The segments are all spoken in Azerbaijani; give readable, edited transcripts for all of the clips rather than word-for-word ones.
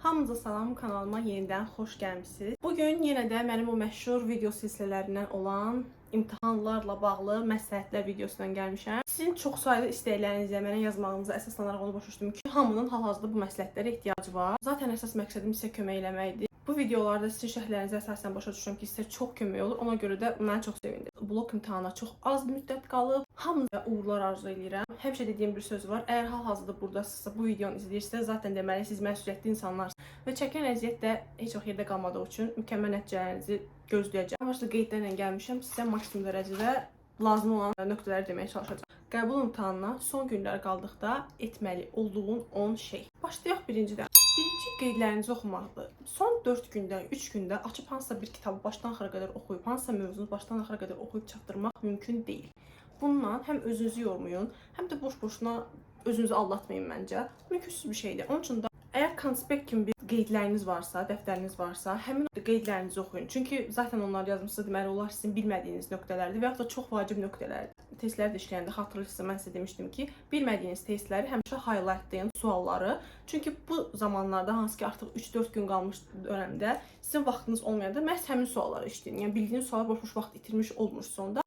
Hamınıza salam, kanalıma yenidən xoş gəlmisiniz. Bugün yenə də mənim o məşhur video silsilələrindən olan imtahanlarla bağlı məsləhətlər videosundan gəlmişəm. Sizin çox saylı istəklərinizlə mənə yazmağınıza əsaslanaraq onu başa düşdüm ki, hamının hal-hazırda bu məsləhətlərə ehtiyacı var. Zaten əsas məqsədim sizə kömək eləməkdir. Bu videolarda sizin şərhlərinizi əsasən başa düşürəm ki, sizə çox kömək olur. Ona görə də mənə çox sevindim. Blok imtahana çox az müddət qalıb. Hamınıza uğurlar arzu edirəm. Həmişə dediyim bir söz var. Əgər hal-hazırda buradasınızsa, bu videonu izləyirsiniz, zaten deməli siz məsuliyyətli insanlarsınız. Və çəkilən əziyyət də heç vaxt yerdə qalmadığı üçün mükəmməl nəticələrinizi gözləyəcəm. Başda qeydlərlə gəlmişəm. Sizə maksimum dərəcədə lazım olan nöqtələri deməyə çalışacağam. Qəbul imtahanına son günlər qaldıqda etməli olduğun 10 şey. Başlayaq birincidən. Birinci qeydlərinizi oxumaqdır. Son 4 gündə, 3 gündə açıb hansısa bir kitabı başdan axıra qədər oxuyub, hansısa mövzunu başdan axıra qədər oxuyub çatdırmaq mümkün deyil. Bununla həm özünüzü yormayın, həm də boş-boşuna özünüzü aldatmayın məncə. Mümkünsüz bir şeydir. Onun üçün də əgər konspekt kimi bir qeydləriniz varsa, dəftəriniz varsa, həmin qeydlərinizi oxuyun. Çünki zaten onlar yazmışsınız, deməli onlar sizin bilmədiyiniz nöqtələrdir və ya da çox vacib nöqtələrdir. Testləri də işləyəndə xatırlayırsınız, mən sizə demişdim ki, bilmədiyiniz testləri həmişə highlightlayın sualları. Çünki bu zamanlarda, hansı ki artıq 3-4 gün qalmış dönəmdə sizin vaxtınız olmayanda məhz həmin sualları işləyin. Yəni bildiyiniz suallar boş-boş vaxt itirmiş olmuş sonda.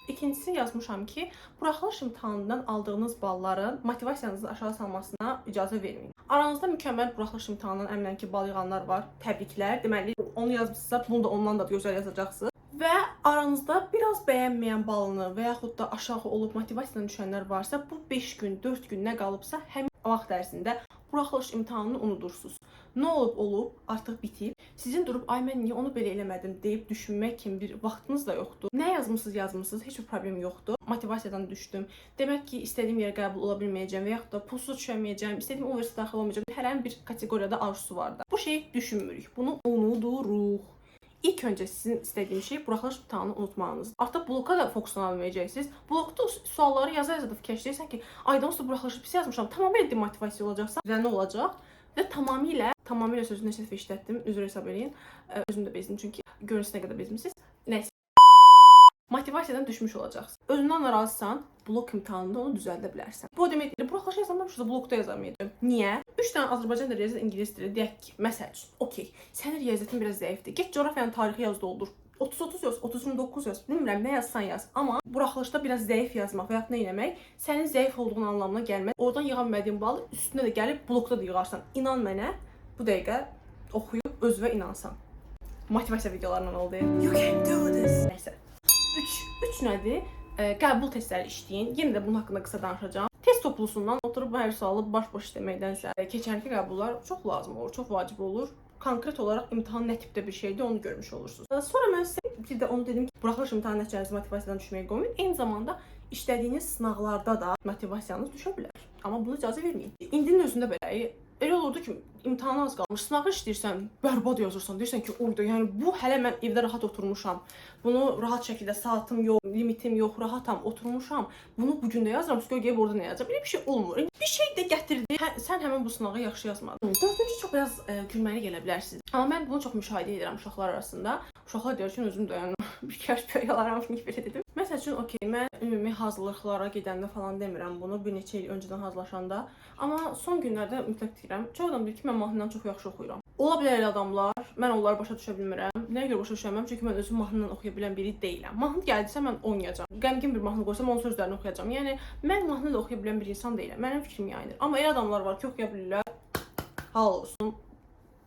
İkincisi yazmışam ki, buraxılış imtahanından aldığınız balların motivasiyanızı aşağı salmasına icazə verməyin. Aranızda mükəmməl buraxılış imtahanından əminəm ki, bal yığanlar var. Təbriklər. Deməli, onu yazmışsınızsa, bunu da ondan da gözəl yazacaqsınız. Və aranızda biraz bəyənməyən balını və yaxud da aşağı olub motivasiyadan düşənlər varsa, bu 5 gün, 4 gün nə qalıbsa, həmin vaxt ərzində buraxılış imtahanını unudursunuz. Nə olub, artıq bitib. Sizin durub, ay mən niyə onu belə eləmədim deyib düşünmək kimi bir vaxtınız da yoxdur. Nə yazmısınız, heç bir problem yoxdur. Motivasiyadan düşdüm. Demək ki, istədiyim yerə qəbul ola bilməyəcəm və yaxud da pulsuz düşəməyəcəm, istədiyim universitetə daxil olmayacağam. Hər bir kateqoriyada arzusu var da. Bu şeyi düşünmürük. Bunu unuduruq. İlk öncə sizin istədiyim şey buraxılış imtahanını unutmağınızdır. Artıq bloka da fokuslana bilməyəcəksiniz. Blokda sualları yaza-yaza da fikirləşəcəksən ki, aydan sonra buraxılışı pis yazmışam, tamamilə demotivasiya olacaqsan və nə olacaq? Və tamamilə sözünü neçə dəfə işlətdim, üzr hesab eləyin. Özüm də bezdim çünki görürsünüz nə qədər bezmisiniz. Nəysə. Motivasiyadan düşmüş olacaqsın. Özündən narazısan, blok imtahanında onu düzəldə bilərsən. Bu demək deyil, buraxılış yazamam, şurada blokda yazamayacağam. Niyə? 3 dənə Azərbaycan dili, riyaziyyat, ingilis dili deyək ki, məsəl üçün, okey, sənin riyaziyyatın biraz zəifdir. Get coğrafiyanın tarixi yaz doldur. 30-30 yaz, 30-29 yaz, bilmirəm nə yazsan yaz. Amma buraxılışda biraz zəif yazmaq və ya nə etmək sənin zəif olduğun anlamına gəlməz. Oradan yığa bilmədiyin balı üstünə də gəlib blokda da yığarsan. İnan mənə, bu dəqiqə oxuyub özünə inansan. Motivasiya videolarından oldu. You can do this. Nəysə. 3 nədir? Qəbul testləri işləyin. Yenə də bunun haqqında qısa danışacağam. Test toplusundan oturub hər sualı baş-baş deməkdənsə keçənki qəbullar çox lazım olur, çox vacib olur. Konkret olaraq imtahan nə tipdə bir şeydir, onu görmüş olursunuz. Sonra mən sizə bir də onu dedim ki, buraxılış imtahan nəticənizi motivasiyadan düşməyə qoymayın. Eyni zamanda işlədiyiniz sınaqlarda da motivasiyanız düşə bilər. Amma bunu icazə verməyin. İndinin özündə belə elə olurdu ki, imtahana az qalmış. Sınağı işləyirsən, bərbad yazırsan, deyirsən ki, oyda, yəni bu hələ mən evdə rahat oturmuşam. Bunu rahat şəkildə saatım yox, limitim yox, rahatam, oturmuşam. Bunu bu gün də yazıram, sonra gəlib orada nə yazacağam? Elə bir şey olmur. Bir şey də gətirdi. Sən həmin bu sınağı yaxşı yazmadın. Dördüncü çox biraz gülməli gələ bilərsiniz. Amma mən bunu çox müşahidə edirəm uşaqlar arasında. Uşaqlar deyir ki, özüm də bir kəş böyüyalaram ki, belə dedim. Məsəl üçün, okey, mən ümumi hazırlıqlara gedəndə falan demirəm bunu, bir neçə il öncədən hazırlaşanda. Amma son günlərdə mütləq deyirəm, çox adam deyir ki, mən mahnıdan çox yaxşı oxuyuram. Ola bilər elə adamlar, mən onları başa düşə bilmirəm. Nəyə görə başa düşəməm? Çünki mən özüm mahnıdan oxuya bilən biri deyiləm. Mahnı gəldisə mən oynayacağam. Qəmgin bir mahnı qoysam onun sözlərini oxuyacağam. Yəni mən mahnı da oxuya bilən bir insan deyiləm. Mənim fikrim yayınır. Amma elə adamlar var ki, oxuya bilirlər. Hal olsun.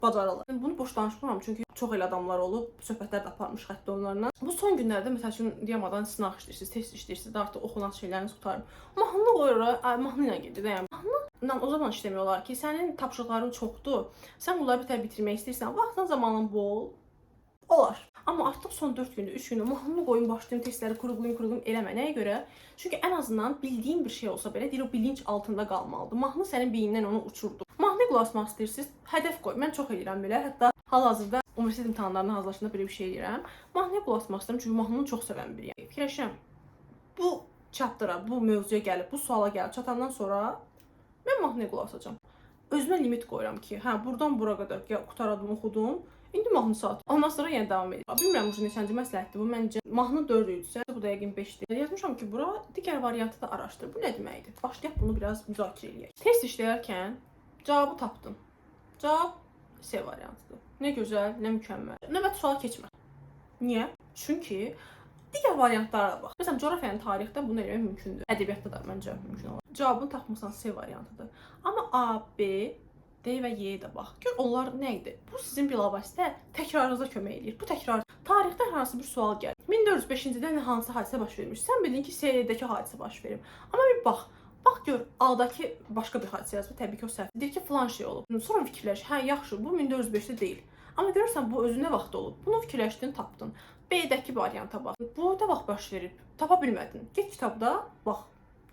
Bacarırlar. Bunu boş danışmıram çünki çox elə adamlar olub, söhbətlər də aparmış hətta onlarla. Bu son günlərdə məsəl üçün diyamadan sınaq işləyirsiniz, test işləyirsiniz, artıq oxunan şeyləriniz qutarıb. Mahnı qoyur, mahnı ilə gedir də. Yəni mahnı o zaman işləmək olar ki, sənin tapşırıqların çoxdur. Sən bunları bitirmək istəyirsən, vaxtın zamanın bol olar. Amma artıq son 4 gündə, 3 gündə mahnını qoyun, başlayın testləri quruqlayın eləmə. Nəyə görə? Çünki ən azından bildiyin bir şey olsa belə, deyir o bilinç altında qalmalıdır. Mahnı sənin beynindən onu uçurdu. Mahnıya qulaq asmaq istəyirsiniz, hədəf qoy. Mən çox edirəm belə. Hətta hal-hazırda universitet imtahanlarına hazırlaşanda belə bir şey edirəm. Mahnıya qulaq asmaq istəyirəm çünki mahnını çox sevən biriyəm. Fikirləşirəm. Bu çapdıra, bu mövzuya gəlib, bu suala gəlib çatandan sonra mən mahnıya qulaq asacağam. Özümə limit qoyuram ki, hə, buradan bura qədər qutaradım, oxudum. İndi mahnı saat. Ondan sonra yenə davam edir. Bilmirəm bu neçənci məsləhətdir bu. Məncə mahnı 4 idisə, bu da yəqin 5-dir. Yazmışam ki, bura digər variantı da araşdır. Bu nə deməkdir? Başlayaq bunu biraz müzakirə eləyək. Test işləyərkən cavabı tapdım. Cavab C variantıdır. Nə gözəl, nə mükəmməl. Növbəti suala keçmə. Niyə? Çünki digər variantlara bax. Məsələn, coğrafiyanın tarixdə bunu eləmək mümkündür. Ədəbiyyatda da məncə mümkün olar. Cavabını tapmısan C variantıdır. Amma A, B, D və Y-yə də bax. Gör onlar nə idi? Bu sizin bilavasitə təkrarınıza kömək edir. Bu təkrar tarixdən hansı bir sual gəlir. 1405-ci ildə hansı hadisə baş vermiş? Sən bildin ki, C-dəki hadisə baş verib. Amma bir bax. Bax gör, A-dakı başqa bir hadisə yazıb. Təbii ki, o səhv. Deyir ki, filan şey olub. Sonra fikirləş. Hə, yaxşı, bu 1405-də deyil. Amma görürsən bu özü nə vaxt olub? Bunu fikirləşdin, tapdın. B-dəki varianta bax. Bu da vaxt baş verib. Tapa bilmədin. Get kitabda, bax,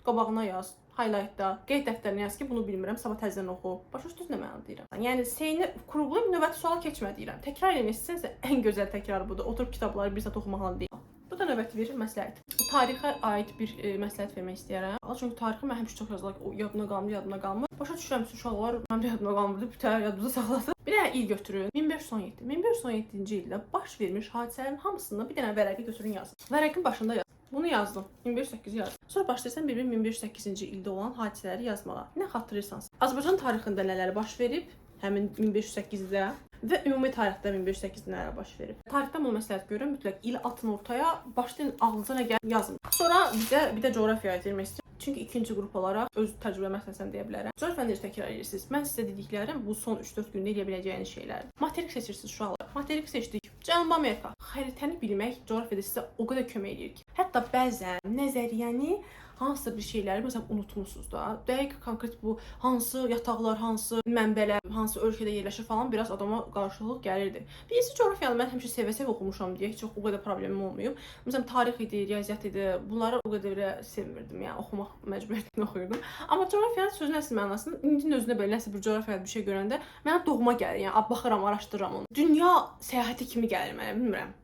qabağına yaz, highlightda, qeyd dəftərinə yaz ki, bunu bilmirəm, sabah təzədən oxu. Başa düşdünüz nə məna deyirəm? Yəni C-ni qurğulayıb növbəti suala keçmə deyirəm. Təkrar etmək istəsənsə ən gözəl təkrar budur. Oturub kitabları bir saat oxumaqla deyil. Bu da növbəti bir məsləhət. Tarixə aid bir məsləhət vermək istəyirəm. Çünki tarixi mən həmişə çox yazılar, yadına qalmır. Başa düşürəm ki, uşaqlar mənim də yadına qalmırdı, bütər yadınıza saxlasın. Bir dənə il götürün. 1517. 1517-ci ildə baş vermiş hadisələrin hamısını bir dənə vərəqə götürün yazın. Vərəqin başında yazın. Bunu yazdım. 1508 yazdım. Sonra başlayırsan bir-bir 1508-ci ildə olan hadisələri yazmağa. Nə xatırlayırsanız. Azərbaycan tarixində nələr baş verib həmin 1508-də və ümumi tarixdə 1508-də nələr baş verib. Tarixdən bu məsləhət görürəm, mütləq il atın ortaya, başlayın ağlınıza nə gəlir yazın. Sonra bizə bir də coğrafiya öyrətmək istəyirəm. Çünki ikinci qrup olaraq öz təcrübəmə əsasən deyə bilərəm. Coğrafiyanı necə təkrar edirsiniz? Mən sizə dediklərim bu son 3-4 gündə eləyə biləcəyiniz şeylərdir. Materik seçirsiniz uşaqlar. Materik seçdik. Cənubi Amerika. Xəritəni bilmək coğrafiyada sizə o qədər kömək edir ki, hətta bəzən nəzəriyyəni hansısa bir şeyləri məsələn unutmusunuz da. Dəqiq konkret bu hansı yataqlar, hansı mənbələr, hansı ölkədə yerləşir falan biraz adama qarşılıq gəlirdi. Birisi coğrafiyanı mən həmişə sevə-sevə oxumuşam deyə heç o qədər problemim olmayıb. Məsələn tarix idi, riyaziyyat idi. Bunları o qədər sevmirdim. Yəni oxumaq məcburiyyətində oxuyurdum. Amma coğrafiyanın sözün əsl mənasında indinin özünə belə nəsə bir coğrafiyada bir şey görəndə mənə doğma gəlir. Yəni baxıram, araşdırıram onu. Dünya səyahəti kimi gəlir mənə, bilmirəm.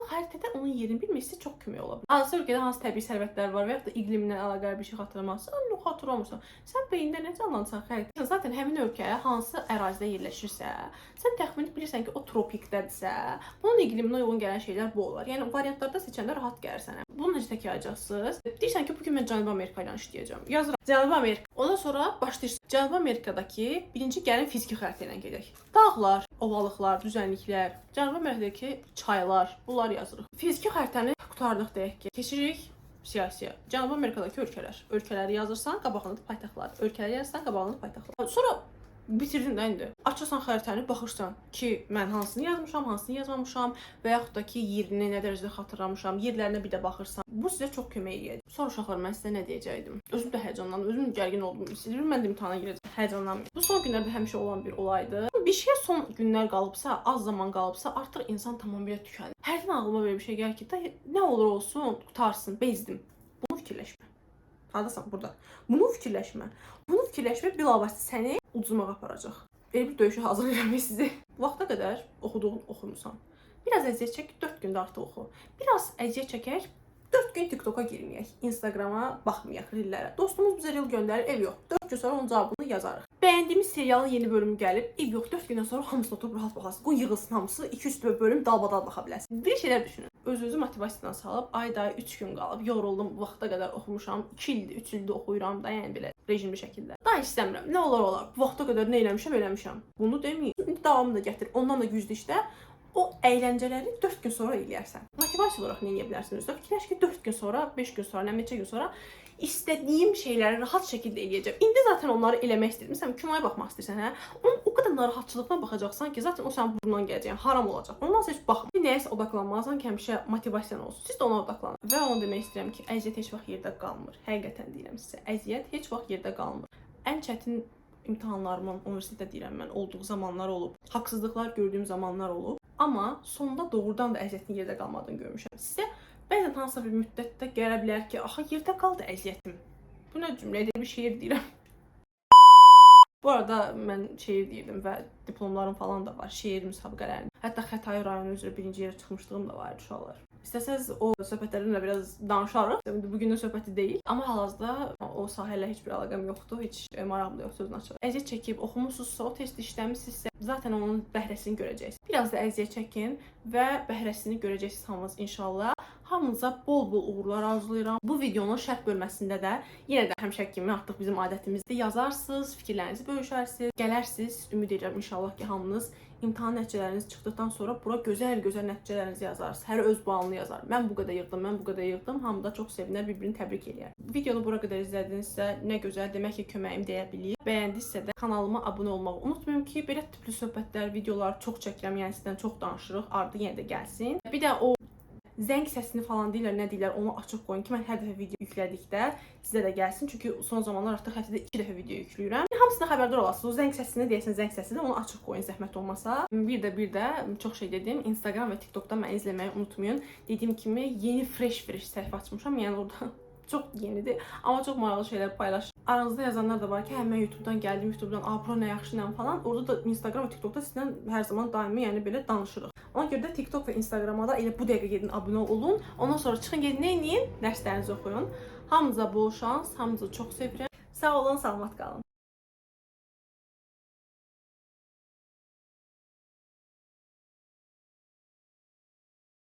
Xəritədə onun yerini bilmək sizə çox kömək ola bilər. Hansı ölkədə hansı təbii sərvətlər var və ya da iqlimlə əlaqəli bir şey xatırlamazsan, xatırlamırsan. Sən beynində nə canlanırsan xəritə? Zaten həmin ölkə hansı ərazidə yerləşirsə, sən təxmini bilirsən ki, o tropikdədirsə, bunun iqliminə uyğun gələn şeylər bu olar. Yəni variantlarda seçəndə rahat gəlir sənə. Bunu necə təkrarlayacaqsınız? Deyirsən ki, bu gün mən Cənubi Amerika ilə işləyəcəm. Yazıram Cənubi Amerika. Ondan sonra başlayırsan Cənubi Amerikadakı birinci gəlin fiziki xəritə ilə gedək. Dağlar, ovalıqlar, düzənliklər, Cənubi Amerikadakı çaylar, bunlar yazırıq. Fiziki xəritəni qurtardıq deyək ki, keçirik siyasiyə. Cənubi Amerikadakı ölkələr. Ölkələri yazırsan, qabağında paytaxtlar. Ölkələri yazırsan, qabağında paytaxtlar. Sonra bitirdin də indi. Açırsan xəritəni, baxırsan ki, mən hansını yazmışam, hansını yazmamışam və yaxud da ki, yerini nə dərəcədə xatırlamışam, yerlərinə bir də baxırsan. Bu sizə çox kömək edir. Sonra uşaqlar, mən sizə nə deyəcəydim? Özüm də həyəcanlandım, özüm gərgin oldum. İstəyirəm, mən də imtahana girəcəm. Həyəcanlanmıyorum. Bu son günlərdə həmişə olan bir olaydır. Bir şey son günlər qalıbsa, az zaman qalıbsa, artıq insan tamamilə tükənir. Hərdən ağlıma belə bir şey gəlir ki, nə olur olsun, qutarsın, bezdim. Bunu fikirləşmə. Hardasan burada. Bunu fikirləşmə. Bunu fikirləşmə bilavasitə səni ucuzmağa aparacaq. Elə bir döyüşə hazırlayıram sizi. Bu vaxta qədər oxuduğun oxumusan. Biraz əziyyət çək, 4 gündə artıq oxu. Biraz əziyyət çəkək, 4 gün TikToka girməyək, Instagrama baxmayaq, rillərə. Dostumuz bizə ril göndərir, ev yox. 4 gün sonra onun cavabını yazarıq. Bəyəndiyimiz serialın yeni bölümü gəlib, ev yox, 4 gündən sonra hamısını oturub rahat baxasın. Qoy yığılsın hamısı, 2-3 bölüm dalbadal baxa bilərsiniz. Bir şeylər düşünün. Özünüzü motivasiyadan salıb, ayda 3 gün qalıb, yoruldum, bu vaxta qədər oxumuşam, 2 ildir, 3 ildir oxuyuram da, yəni belə rejimli şəkildə. Daha istəmirəm, nə olar, bu vaxta qədər nə eləmişəm. Bunu deməyin. İndi davamını da gətir, ondan da güclü işlə. O əyləncələri 4 gün sonra eləyərsən. Motivasiya olaraq nə edə bilərsiniz? Fikirləş ki, 4 gün sonra, 5 gün sonra, neçə gün sonra istədiyim şeyləri rahat şəkildə eləyəcəm. İndi zaten onları eləmək istəyirəm. Məsələn, kinoya baxmaq istəyirsən, hə? Onun o qədər narahatçılıqla baxacaqsan ki, zaten o sənin burnundan gələcək, haram olacaq. Ondan heç baxma. Nəyəsə odaqlanmalısan ki, həmişə motivasiyan olsun. Siz də ona odaqlanın. Və onu demək istəyirəm ki, əziyyət heç vaxt yerdə qalmır. Həqiqətən deyirəm sizə, əziyyət heç vaxt yerdə qalmır. Ən çətin imtahanlarımın universitetdə deyirəm mən olduğu zamanlar olub. Haqsızlıqlar gördüyüm zamanlar olub. Amma sonunda doğrudan da əziyyətin yerdə qalmadığını görmüşəm. Sizə bəzən hansısa bir müddətdə gələ bilər ki, aha yerdə qaldı əziyyətim. Bu nə cümlədir, bir şeir deyirəm. Bu arada mən şeir deyirdim və diplomlarım falan da var, şeir müsabiqələrim. Hətta Xətai rayonu üzrə birinci yerə çıxmışlığım da var uşaqlar. İstəsəz o söhbətlərimlə biraz danışarıq. Bugünün söhbəti deyil. Amma hal-hazırda o sahələ heç bir əlaqəm yoxdur, heç marağım da yoxdur sözün açığı. Əziyyət çəkib oxumusunuzsa, o test işləmisinizsə, zaten onun bəhrəsini görəcəksiniz. Biraz da əziyyət çəkin və bəhrəsini görəcəksiniz hamınız inşallah. Hamınıza bol-bol uğurlar arzulayıram. Bu videonun şərh bölməsində də yenə də həmişə kimi artıq bizim adətimizdir. Yazarsınız, fikirlərinizi bölüşərsiniz, gələrsiniz. Ümid edirəm inşallah ki, hamınız imtahan nəticələriniz çıxdıqdan sonra bura gözəl-gözəl nəticələrinizi yazarsınız. Hər öz balını yazar. Mən bu qədər yığdım, mən bu qədər yığdım. Hamı da çox sevinər, bir-birini təbrik eləyər. Videonu bura qədər izlədinizsə, nə gözəl, demək ki, köməyim deyə bilir. Bəyəndinizsə də kanalıma abunə olmağı unutmayın ki, belə tipli söhbətlər, videolar çox çəkirəm, yəni sizdən çox danışırıq. Ardı yenə də gəlsin. Bir də o zəng səsini falan deyirlər, nə deyirlər, onu açıq qoyun ki, mən hər dəfə video yüklədikdə sizə də gəlsin. Çünki son zamanlar artıq həftədə 2 dəfə video yükləyirəm. Hamısına xəbərdar olasınız. O zəng səsini deyəsən, zəng səsini onu açıq qoyun zəhmət olmasa. Bir də çox şey dedim. Instagram və TikTokdan məni izləməyi unutmayın. Dediyim kimi yeni fresh səhifə açmışam. Yəni orada çox yenidir, amma çox maraqlı şeylər paylaşıram. Aranızda yazanlar da var ki, hə mən YouTube'dan gəldim, YouTube'dan Pro nə yaxşıyla falan. Orada da Instagram və TikTokda sizdən hər zaman daimi, yəni belə danışırıq. Ona görə də TikTok və Instagrama da elə bu dəqiqə gedin abunə olun. Ondan sonra çıxın gedin, nə edin? Dərslərinizi oxuyun. Hamınıza bol şans, hamınızı çox sevirəm. Sağ olun, salamat qalın.